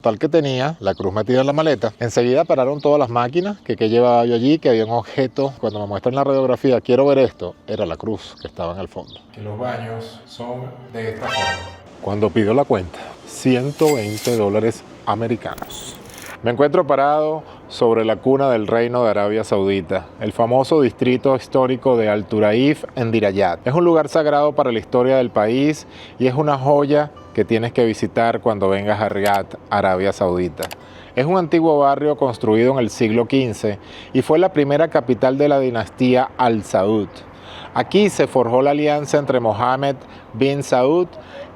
Tal que tenía la cruz metida en la maleta. Enseguida pararon todas las máquinas que llevaba yo allí, que había un objeto. Cuando me muestran la radiografía, quiero ver esto, era la cruz que estaba en el fondo. Y los baños son de esta forma. Cuando pido la cuenta, $120 americanos. Me encuentro parado sobre la cuna del Reino de Arabia Saudita, el famoso distrito histórico de Al Turaif en Diriyat. Es un lugar sagrado para la historia del país y es una joya que tienes que visitar cuando vengas a Riad, Arabia Saudita. Es un antiguo barrio construido en el siglo XV y fue la primera capital de la dinastía Al Saud. Aquí se forjó la alianza entre Mohammed bin Saud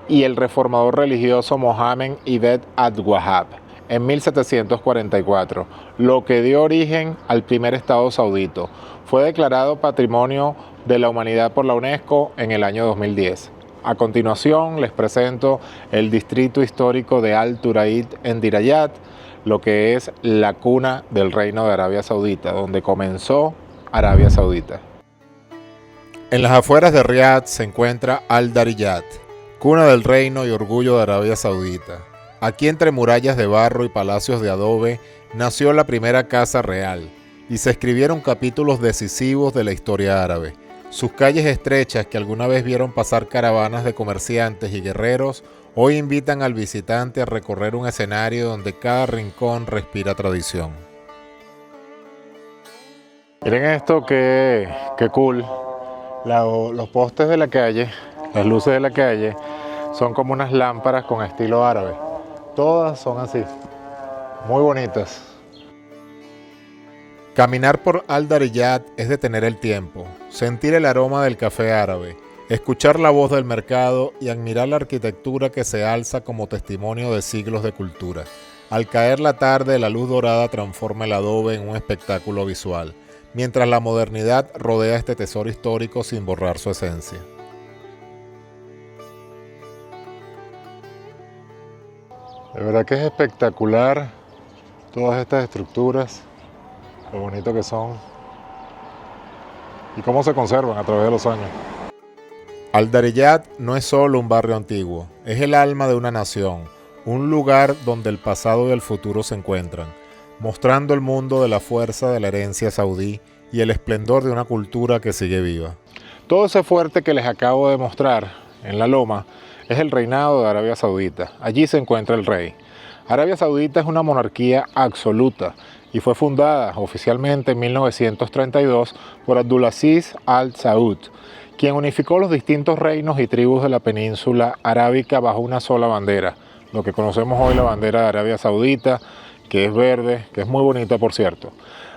y el reformador religioso Mohammed ibn Abd-Wahhab en 1744, lo que dio origen al primer Estado saudito. Fue declarado Patrimonio de la Humanidad por la UNESCO en el año 2010. A continuación les presento el distrito histórico de Al Turaid en Diriyat, lo que es la cuna del Reino de Arabia Saudita, donde comenzó Arabia Saudita. En las afueras de Riad se encuentra Al Dariyat, cuna del reino y orgullo de Arabia Saudita. Aquí, entre murallas de barro y palacios de adobe, nació la primera casa real y se escribieron capítulos decisivos de la historia árabe. Sus calles estrechas, que alguna vez vieron pasar caravanas de comerciantes y guerreros, hoy invitan al visitante a recorrer un escenario donde cada rincón respira tradición. Miren esto, qué cool. Los postes de la calle, las luces de la calle, son como unas lámparas con estilo árabe. Todas son así, muy bonitas. Caminar por Al Dariyat es detener el tiempo, sentir el aroma del café árabe, escuchar la voz del mercado y admirar la arquitectura que se alza como testimonio de siglos de cultura. Al caer la tarde, la luz dorada transforma el adobe en un espectáculo visual, mientras la modernidad rodea este tesoro histórico sin borrar su esencia. De verdad que es espectacular todas estas estructuras, lo bonito que son y cómo se conservan a través de los años. Al Dariyat no es solo un barrio antiguo, es el alma de una nación, un lugar donde el pasado y el futuro se encuentran, mostrando al mundo de la fuerza de la herencia saudí y el esplendor de una cultura que sigue viva. Todo ese fuerte que les acabo de mostrar en la loma es el reinado de Arabia Saudita. Allí se encuentra el rey. Arabia Saudita es una monarquía absoluta y fue fundada oficialmente en 1932 por Abdulaziz Al Saud, quien unificó los distintos reinos y tribus de la península arábica bajo una sola bandera, lo que conocemos hoy la bandera de Arabia Saudita, que es verde, que es muy bonita por cierto.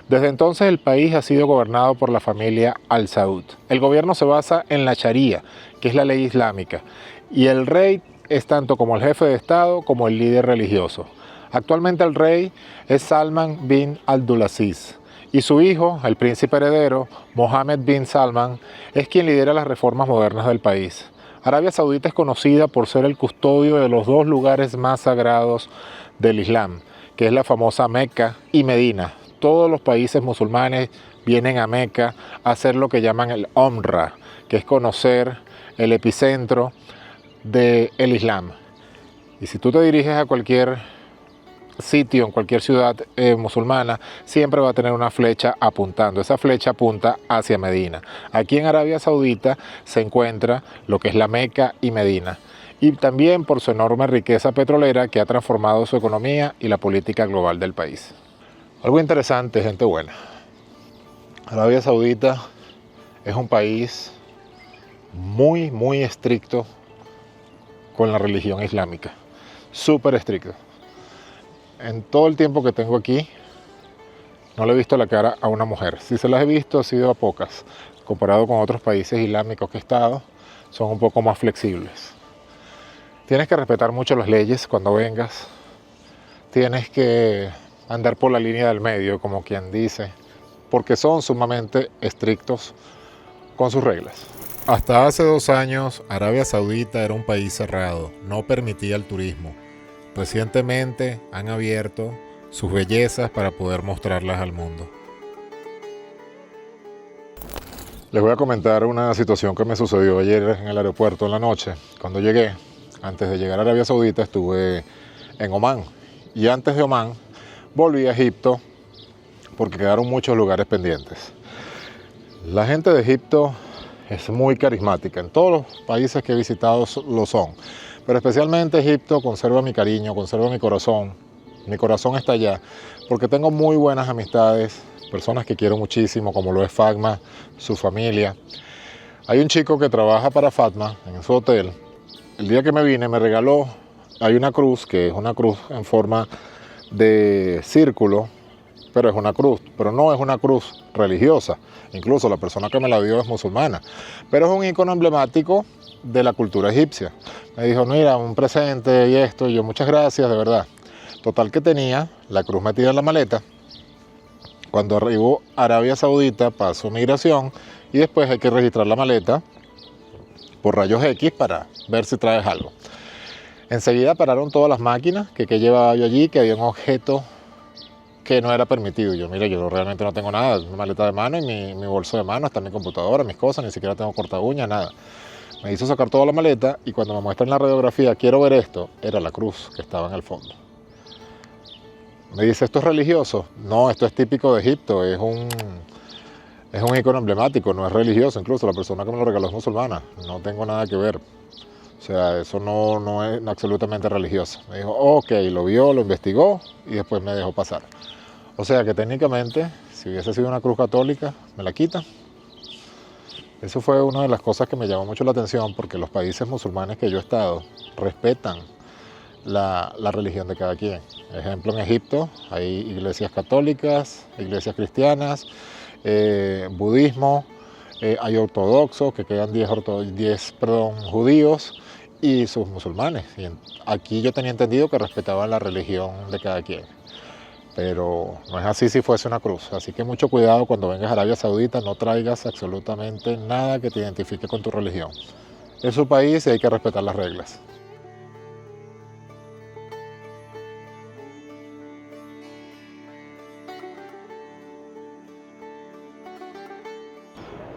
Desde entonces el país ha sido gobernado por la familia Al Saud. El gobierno se basa en la Sharia, que es la ley islámica, y el rey es tanto como el jefe de Estado como el líder religioso. Actualmente el rey es Salman bin Abdulaziz y su hijo, el príncipe heredero, Mohammed bin Salman, es quien lidera las reformas modernas del país. Arabia Saudita es conocida por ser el custodio de los dos lugares más sagrados del Islam, que es la famosa Meca y Medina. Todos los países musulmanes vienen a Meca a hacer lo que llaman el Umrah, que es conocer el epicentro del Islam. Y si tú te diriges a cualquier sitio, en cualquier ciudad musulmana, siempre va a tener una flecha apuntando. Esa flecha apunta hacia Medina. Aquí en Arabia Saudita se encuentra lo que es la Meca y Medina. Y también por su enorme riqueza petrolera que ha transformado su economía y la política global del país. Algo interesante, gente buena. Arabia Saudita es un país muy estricto con la religión islámica. Súper estricto. En todo el tiempo que tengo aquí, no le he visto la cara a una mujer. Si se las he visto, ha sido a pocas. Comparado con otros países islámicos que he estado, son un poco más flexibles. Tienes que respetar mucho las leyes cuando vengas. Tienes que andar por la línea del medio, como quien dice, porque son sumamente estrictos con sus reglas. Hasta hace 2 años, Arabia Saudita era un país cerrado, no permitía el turismo. Recientemente han abierto sus bellezas para poder mostrarlas al mundo. Les voy a comentar una situación que me sucedió ayer en el aeropuerto en la noche. Cuando llegué, antes de llegar a Arabia Saudita, estuve en Omán y antes de Omán volví a Egipto porque quedaron muchos lugares pendientes. La gente de Egipto es muy carismática, en todos los países que he visitado lo son, pero especialmente Egipto conserva mi cariño, conserva mi corazón está allá, porque tengo muy buenas amistades, personas que quiero muchísimo, como lo es Fatma, su familia. Hay un chico que trabaja para Fatma en su hotel. El día que me vine me regaló, hay una cruz, que es una cruz en forma de círculo, pero es una cruz, pero no es una cruz religiosa. Incluso la persona que me la dio es musulmana, pero es un icono emblemático de la cultura egipcia. Me dijo, mira, un presente y esto, y yo, muchas gracias, de verdad. Total que tenía la cruz metida en la maleta. Cuando arribó a Arabia Saudita pasó migración y después hay que registrar la maleta por rayos X para ver si traes algo. Enseguida pararon todas las máquinas que llevaba yo allí, que había un objeto que no era permitido. Yo, mira, yo realmente no tengo nada, una maleta de mano y mi bolso de mano, está mi computadora, mis cosas, ni siquiera tengo corta uña, nada. Me hizo sacar toda la maleta y cuando me muestran la radiografía, quiero ver esto, era la cruz que estaba en el fondo. Me dice, ¿esto es religioso? No, esto es típico de Egipto, es un icono emblemático, no es religioso, incluso la persona que me lo regaló es musulmana, no tengo nada que ver. O sea, eso no es absolutamente religioso. Me dijo, ok, lo vio, lo investigó y después me dejó pasar. O sea que técnicamente, si hubiese sido una cruz católica, me la quitan. Eso fue una de las cosas que me llamó mucho la atención, porque los países musulmanes que yo he estado respetan la religión de cada quien. Ejemplo, en Egipto hay iglesias católicas, iglesias cristianas, budismo, hay ortodoxos, que quedan 10 judíos y sus musulmanes. Y aquí yo tenía entendido que respetaban la religión de cada quien. Pero no es así si fuese una cruz. Así que mucho cuidado cuando vengas a Arabia Saudita, no traigas absolutamente nada que te identifique con tu religión. Es su país y hay que respetar las reglas.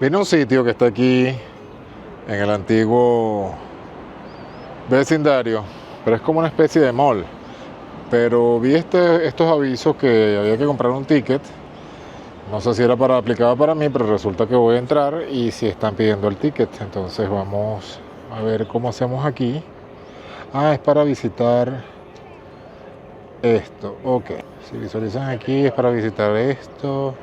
Vine a un sitio que está aquí en el antiguo vecindario, pero es como una especie de mall. Pero vi estos avisos que había que comprar un ticket. No sé si era aplicado para mí, pero resulta que voy a entrar y si están pidiendo el ticket. Entonces vamos a ver cómo hacemos aquí. Ah, es para visitar esto. Ok, si visualizan aquí es para visitar esto.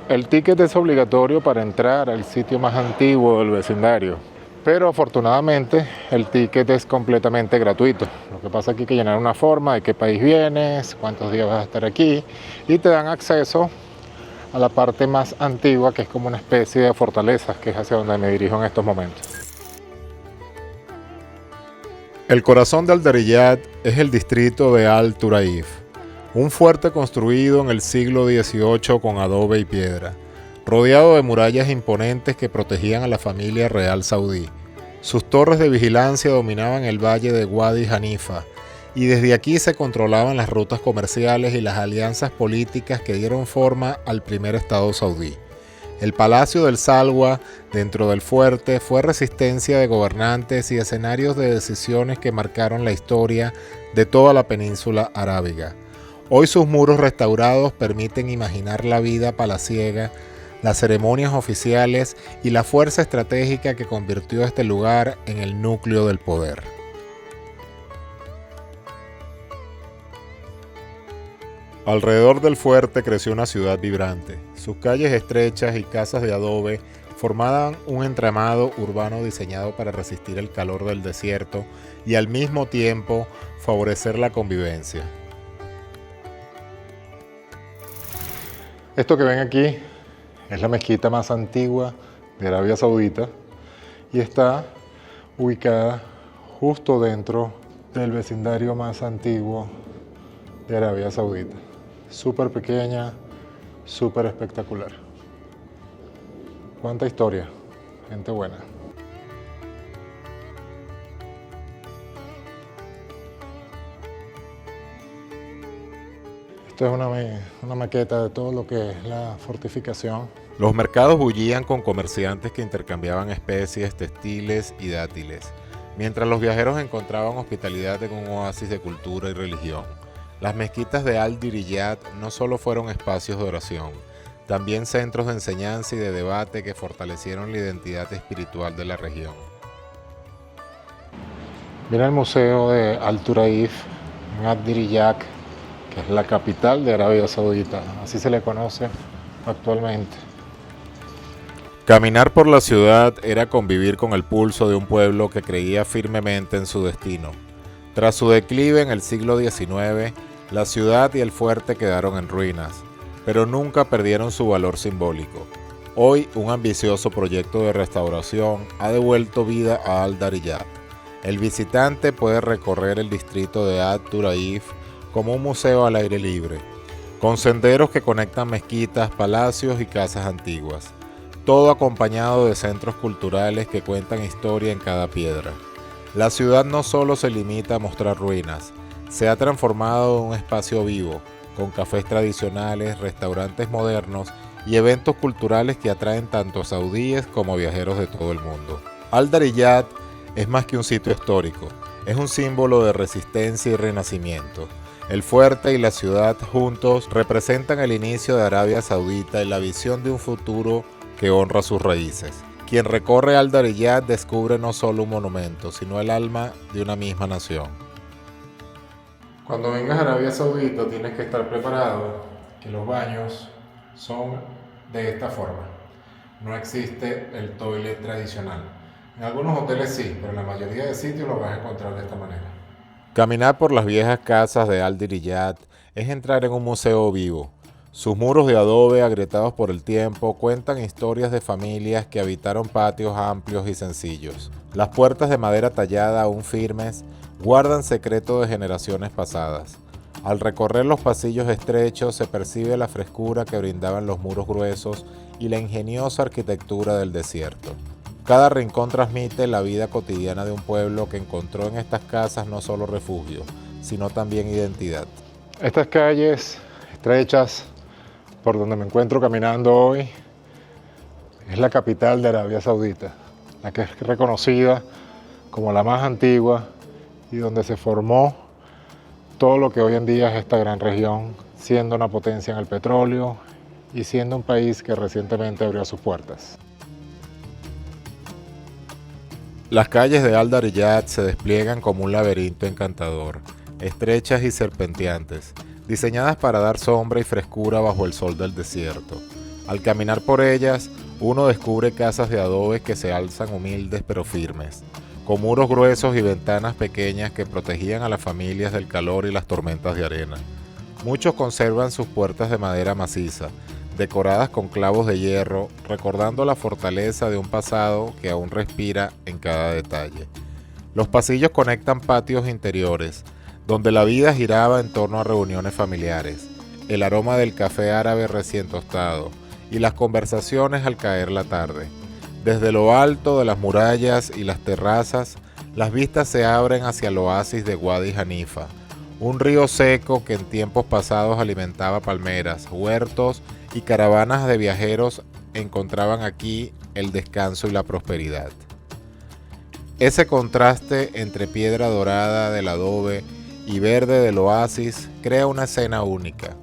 El ticket es obligatorio para entrar al sitio más antiguo del vecindario, pero afortunadamente el ticket es completamente gratuito. Lo que pasa aquí es que llenar una forma de qué país vienes, cuántos días vas a estar aquí, y te dan acceso a la parte más antigua, que es como una especie de fortaleza, que es hacia donde me dirijo en estos momentos. El corazón de Al-Dariyat es el distrito de Al-Turaif, un fuerte construido en el siglo XVIII con adobe y piedra, rodeado de murallas imponentes que protegían a la familia real saudí. Sus torres de vigilancia dominaban el valle de Wadi Hanifa, y desde aquí se controlaban las rutas comerciales y las alianzas políticas que dieron forma al primer estado saudí. El Palacio del Salwa, dentro del fuerte, fue resistencia de gobernantes y escenarios de decisiones que marcaron la historia de toda la península arábiga. Hoy sus muros restaurados permiten imaginar la vida palaciega, las ceremonias oficiales y la fuerza estratégica que convirtió este lugar en el núcleo del poder. Alrededor del fuerte creció una ciudad vibrante. Sus calles estrechas y casas de adobe formaban un entramado urbano diseñado para resistir el calor del desierto y al mismo tiempo favorecer la convivencia. Esto que ven aquí es la mezquita más antigua de Arabia Saudita y está ubicada justo dentro del vecindario más antiguo de Arabia Saudita. Súper pequeña, súper espectacular. Cuánta historia, gente buena. Esto es una maqueta de todo lo que es la fortificación. Los mercados bullían con comerciantes que intercambiaban especies, textiles y dátiles, mientras los viajeros encontraban hospitalidad en un oasis de cultura y religión. Las mezquitas de Al-Diriyat no solo fueron espacios de oración, también centros de enseñanza y de debate que fortalecieron la identidad espiritual de la región. Mira el museo de Al-Turaif en Ad-Diriyat, que es la capital de Arabia Saudita, así se le conoce actualmente. Caminar por la ciudad era convivir con el pulso de un pueblo que creía firmemente en su destino. Tras su declive en el siglo XIX, la ciudad y el fuerte quedaron en ruinas, pero nunca perdieron su valor simbólico. Hoy, un ambicioso proyecto de restauración ha devuelto vida a Al-Diriyat. El visitante puede recorrer el distrito de Ad-Turaif como un museo al aire libre, con senderos que conectan mezquitas, palacios y casas antiguas, todo acompañado de centros culturales que cuentan historia en cada piedra. La ciudad no solo se limita a mostrar ruinas, se ha transformado en un espacio vivo, con cafés tradicionales, restaurantes modernos y eventos culturales que atraen tanto a saudíes como a viajeros de todo el mundo. Al-Diriyat es más que un sitio histórico, es un símbolo de resistencia y renacimiento. El fuerte y la ciudad juntos representan el inicio de Arabia Saudita y la visión de un futuro que honra sus raíces. Quien recorre Al-Diriyat descubre no solo un monumento, sino el alma de una misma nación. Cuando vengas a Arabia Saudita tienes que estar preparado que los baños son de esta forma. No existe el toilet tradicional. En algunos hoteles sí, pero en la mayoría de sitios lo vas a encontrar de esta manera. Caminar por las viejas casas de Al-Diriyat es entrar en un museo vivo. Sus muros de adobe agrietados por el tiempo cuentan historias de familias que habitaron patios amplios y sencillos. Las puertas de madera tallada aún firmes guardan secretos de generaciones pasadas. Al recorrer los pasillos estrechos se percibe la frescura que brindaban los muros gruesos y la ingeniosa arquitectura del desierto. Cada rincón transmite la vida cotidiana de un pueblo que encontró en estas casas no solo refugio, sino también identidad. Estas calles estrechas por donde me encuentro caminando hoy es la capital de Arabia Saudita, la que es reconocida como la más antigua y donde se formó todo lo que hoy en día es esta gran región, siendo una potencia en el petróleo y siendo un país que recientemente abrió sus puertas. Las calles de Al-Diriyat se despliegan como un laberinto encantador, estrechas y serpenteantes, diseñadas para dar sombra y frescura bajo el sol del desierto. Al caminar por ellas, uno descubre casas de adobe que se alzan humildes pero firmes, con muros gruesos y ventanas pequeñas que protegían a las familias del calor y las tormentas de arena. Muchos conservan sus puertas de madera maciza, decoradas con clavos de hierro, recordando la fortaleza de un pasado que aún respira en cada detalle. Los pasillos conectan patios interiores, donde la vida giraba en torno a reuniones familiares, el aroma del café árabe recién tostado y las conversaciones al caer la tarde. Desde lo alto de las murallas y las terrazas, las vistas se abren hacia el oasis de Wadi Hanifa, un río seco que en tiempos pasados alimentaba palmeras, huertos y caravanas de viajeros encontraban aquí el descanso y la prosperidad. Ese contraste entre piedra dorada del adobe y verde del oasis crea una escena única,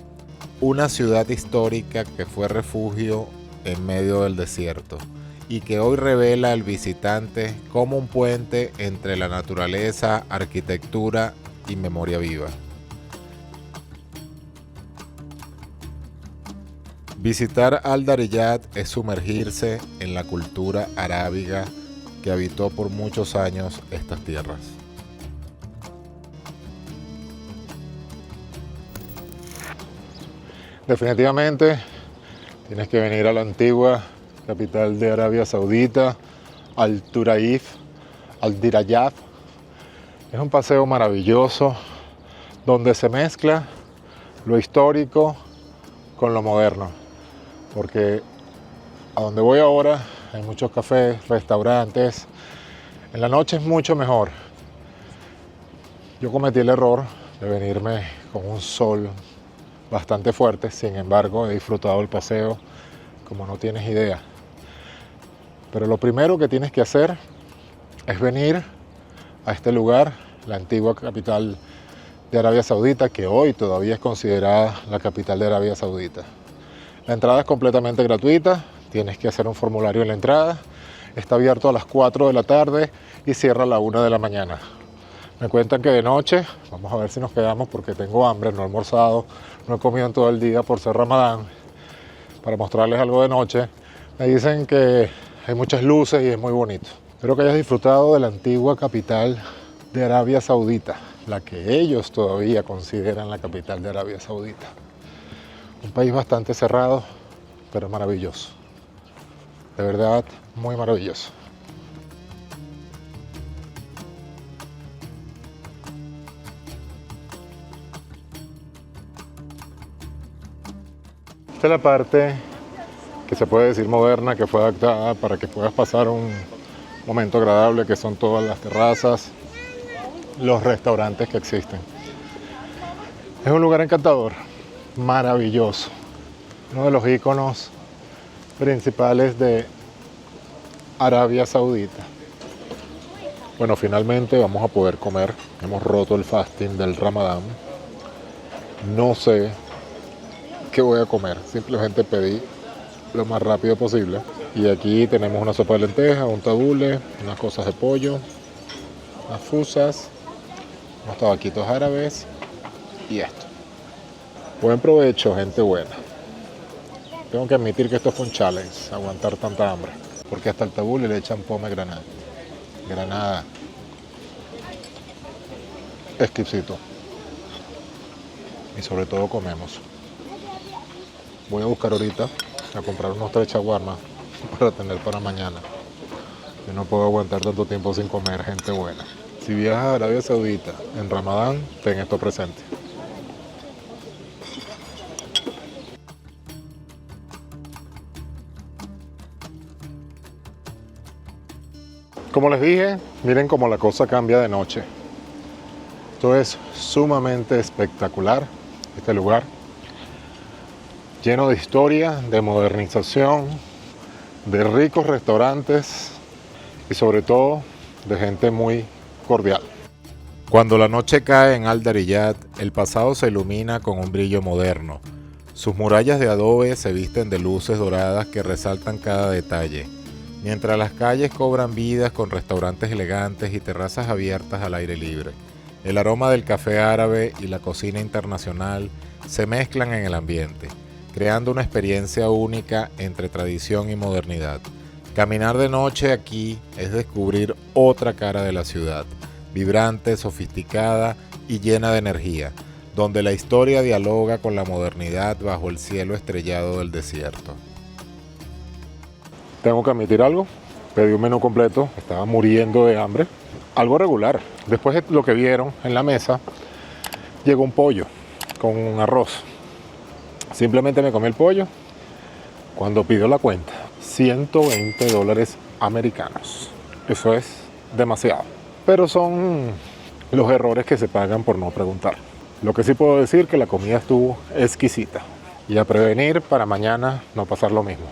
una ciudad histórica que fue refugio en medio del desierto y que hoy revela al visitante como un puente entre la naturaleza, arquitectura y memoria viva. Visitar Al-Diriyat es sumergirse en la cultura arábiga que habitó por muchos años estas tierras. Definitivamente tienes que venir a la antigua capital de Arabia Saudita, Al-Turaif, Al-Diriyat. Es un paseo maravilloso donde se mezcla lo histórico con lo moderno, porque a donde voy ahora hay muchos cafés, restaurantes. En la noche es mucho mejor. Yo cometí el error de venirme con un sol bastante fuerte, sin embargo he disfrutado el paseo como no tienes idea. Pero lo primero que tienes que hacer es venir a este lugar, la antigua capital de Arabia Saudita, que hoy todavía es considerada la capital de Arabia Saudita. La entrada es completamente gratuita, tienes que hacer un formulario en la entrada, está abierto a las 4 de la tarde y cierra a la 1 de la mañana. Me cuentan que de noche, vamos a ver si nos quedamos porque tengo hambre, no he almorzado, no he comido en todo el día por ser Ramadán, para mostrarles algo de noche. Me dicen que hay muchas luces y es muy bonito. Espero que hayas disfrutado de la antigua capital de Arabia Saudita, la que ellos todavía consideran la capital de Arabia Saudita. Un país bastante cerrado, pero maravilloso. De verdad, muy maravilloso. Esta es la parte que se puede decir moderna, que fue adaptada para que puedas pasar un momento agradable, que son todas las terrazas, los restaurantes que existen. Es un lugar encantador, maravilloso, uno de los íconos principales de Arabia Saudita. Bueno, finalmente vamos a poder comer. Hemos roto el fasting del Ramadán. No sé qué voy a comer, simplemente pedí lo más rápido posible. Y aquí tenemos una sopa de lentejas, un tabule, unas cosas de pollo, unas fusas, unos tabaquitos árabes y esto. Buen provecho, gente buena. Tengo que admitir que esto fue un challenge, aguantar tanta hambre, porque hasta el tabule le echan pomegranate. Granada. Exquisito. Y sobre todo comemos. Voy a buscar ahorita a comprar unos 3 shawarmas para tener para mañana. Yo no puedo aguantar tanto tiempo sin comer, gente buena. Si viajas a Arabia Saudita en Ramadán, ten esto presente. Como les dije, miren cómo la cosa cambia de noche. Esto es sumamente espectacular, este lugar. Lleno de historia, de modernización, de ricos restaurantes y sobre todo de gente muy cordial. Cuando la noche cae en Al-Dariyat, el pasado se ilumina con un brillo moderno. Sus murallas de adobe se visten de luces doradas que resaltan cada detalle, mientras las calles cobran vidas con restaurantes elegantes y terrazas abiertas al aire libre. El aroma del café árabe y la cocina internacional se mezclan en el ambiente, creando una experiencia única entre tradición y modernidad. Caminar de noche aquí es descubrir otra cara de la ciudad, vibrante, sofisticada y llena de energía, donde la historia dialoga con la modernidad bajo el cielo estrellado del desierto. Tengo que admitir algo, pedí un menú completo, estaba muriendo de hambre, algo regular. Después de lo que vieron en la mesa, llegó un pollo con un arroz. Simplemente me comí el pollo. Cuando pidió la cuenta, $120 americanos. Eso es demasiado. Pero son los errores que se pagan por no preguntar. Lo que sí puedo decir que la comida estuvo exquisita. Y a prevenir para mañana no pasar lo mismo.